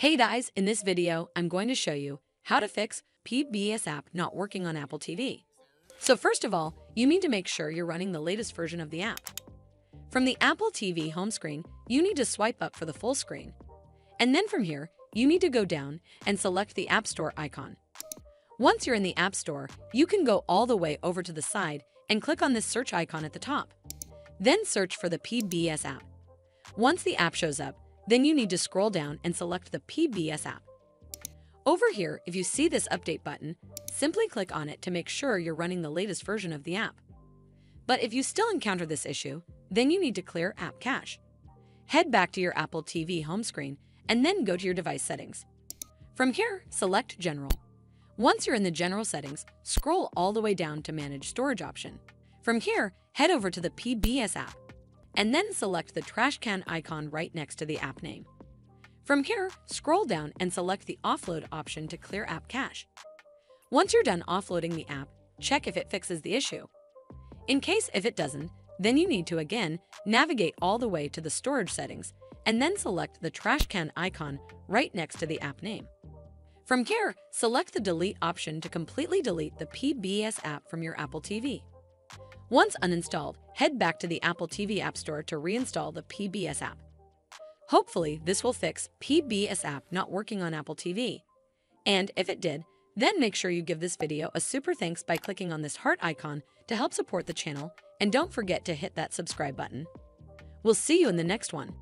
Hey guys, in this video, I'm going to show you how to fix PBS app not working on Apple TV. So first of all, you need to make sure you're running the latest version of the app. From the Apple TV home screen, you need to swipe up for the full screen. And then from here, you need to go down and select the App Store icon. Once you're in the App Store, you can go all the way over to the side and click on this search icon at the top. Then search for the PBS app. Once the app shows up, then you need to scroll down and select the PBS app. Over here, if you see this update button, simply click on it to make sure you're running the latest version of the app. But if you still encounter this issue, then you need to clear app cache. Head back to your Apple TV home screen and then go to your device settings. From here, select General. Once you're in the General settings, scroll all the way down to Manage Storage option. From here, head over to the PBS app, and then select the trash can icon right next to the app name. From here, scroll down and select the Offload option to clear app cache. Once you're done offloading the app, check if it fixes the issue. In case if it doesn't, then you need to again navigate all the way to the storage settings and then select the trash can icon right next to the app name. From here, select the Delete option to completely delete the PBS app from your Apple TV. Once uninstalled, head back to the Apple TV App Store to reinstall the PBS app. Hopefully, this will fix PBS app not working on Apple TV. And if it did, then make sure you give this video a super thanks by clicking on this heart icon to help support the channel, and don't forget to hit that subscribe button. We'll see you in the next one.